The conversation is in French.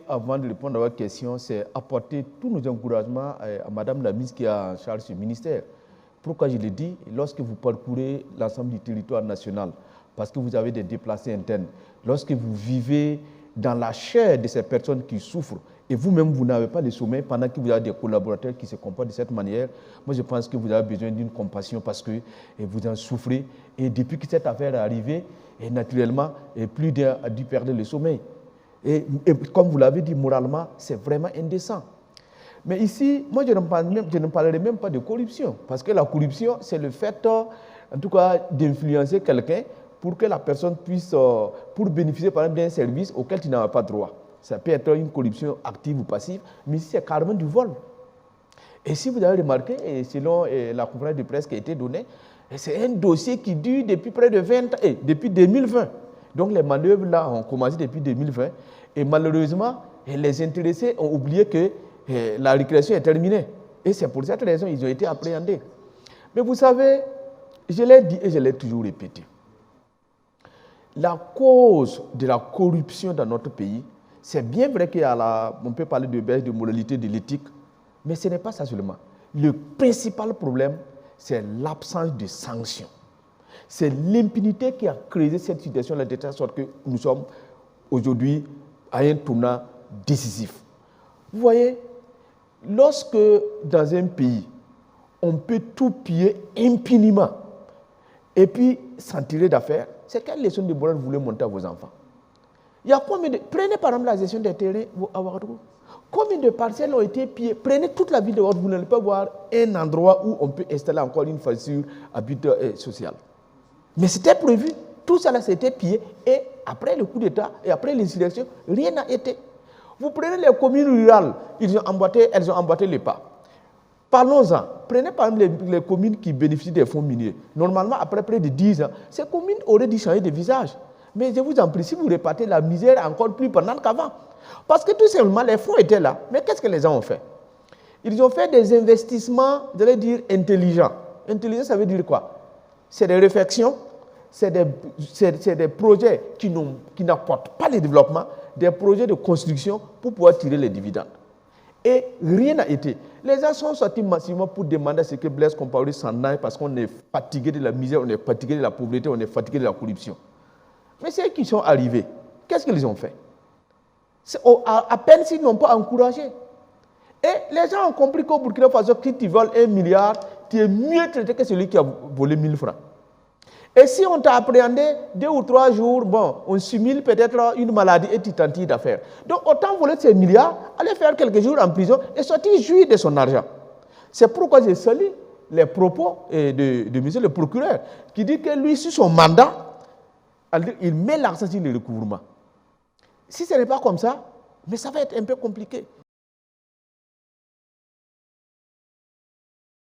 Avant de répondre à votre question, c'est apporter tous nos encouragements à Madame la ministre qui a en charge ce ministère. Pourquoi je le dis? Lorsque vous parcourez l'ensemble du territoire national, parce que vous avez des déplacés internes, lorsque vous vivez dans la chair de ces personnes qui souffrent, et vous-même, vous n'avez pas le sommeil pendant que vous avez des collaborateurs qui se comportent de cette manière, moi je pense que vous avez besoin d'une compassion parce que vous en souffrez. Et depuis que cette affaire est arrivée, et naturellement, plus d'un a dû perdre le sommeil. Et comme vous l'avez dit, moralement, c'est vraiment indécent. Mais ici, moi, je ne parlerai même pas de corruption. Parce que la corruption, c'est le fait, en tout cas, d'influencer quelqu'un pour que la personne puisse, pour bénéficier par exemple d'un service auquel tu n'as pas droit. Ça peut être une corruption active ou passive, mais ici, c'est carrément du vol. Et si vous avez remarqué, et selon la conférence de presse qui a été donnée, c'est un dossier qui dure depuis près de 20 ans, depuis 2020. Donc les manœuvres là ont commencé depuis 2020 et malheureusement les intéressés ont oublié que la récréation est terminée. Et c'est pour cette raison qu'ils ont été appréhendés. Mais vous savez, je l'ai dit et je l'ai toujours répété. La cause de la corruption dans notre pays, c'est bien vrai qu'on peut parler de baisse de moralité, de l'éthique, mais ce n'est pas ça seulement. Le principal problème, c'est l'absence de sanctions. C'est l'impunité qui a créé cette situation-là de telle sorte que nous sommes aujourd'hui à un tournant décisif. Vous voyez, lorsque dans un pays, on peut tout piller impunément et puis s'en tirer d'affaires, c'est quelle leçon de morale vous voulez monter à vos enfants? Il y a combien de... Prenez par exemple la gestion des terrains à Ouagadougou. Combien de parcelles ont été pillées? Prenez toute la ville de Ouagadougou, vous n'allez pas voir un endroit où on peut installer encore une facture à but social. Mais c'était prévu, tout ça c'était pillé et après le coup d'État et après l'insurrection, rien n'a été. Vous prenez les communes rurales, elles ont emboîté les pas. Parlons-en, prenez par exemple les communes qui bénéficient des fonds miniers. Normalement, après près de 10 ans, ces communes auraient dû changer de visage. Mais je vous en prie, si vous repartez, la misère est encore plus pendante qu'avant. Parce que tout simplement, les fonds étaient là. Mais qu'est-ce que les gens ont fait? Ils ont fait des investissements, j'allais dire, intelligents. Intelligent, ça veut dire quoi? C'est des réflexions, c'est des projets qui n'apportent pas le développement, des projets de construction pour pouvoir tirer les dividendes. Et rien n'a été. Les gens sont sortis massivement pour demander à ce que Blaise Compaoré s'en aille parce qu'on est fatigué de la misère, on est fatigué de la pauvreté, on est fatigué de la corruption. Mais ceux qui sont arrivés, qu'est-ce qu'ils ont fait? À peine s'ils n'ont pas encouragé. Et les gens ont compris qu'au Burkina Faso, si tu voles 1 milliard, tu es mieux traité que celui qui a volé 1000 francs. Et si on t'a appréhendé 2 ou 3 jours, bon, on simule peut-être une maladie et tu t'en tires d'affaires. Donc autant voler ces milliards, aller faire quelques jours en prison et sortir jouir de son argent. C'est pourquoi j'ai salué les propos de monsieur le procureur qui dit que lui, sur son mandat, il met l'accent sur le recouvrement. Si ce n'est pas comme ça, mais ça va être un peu compliqué.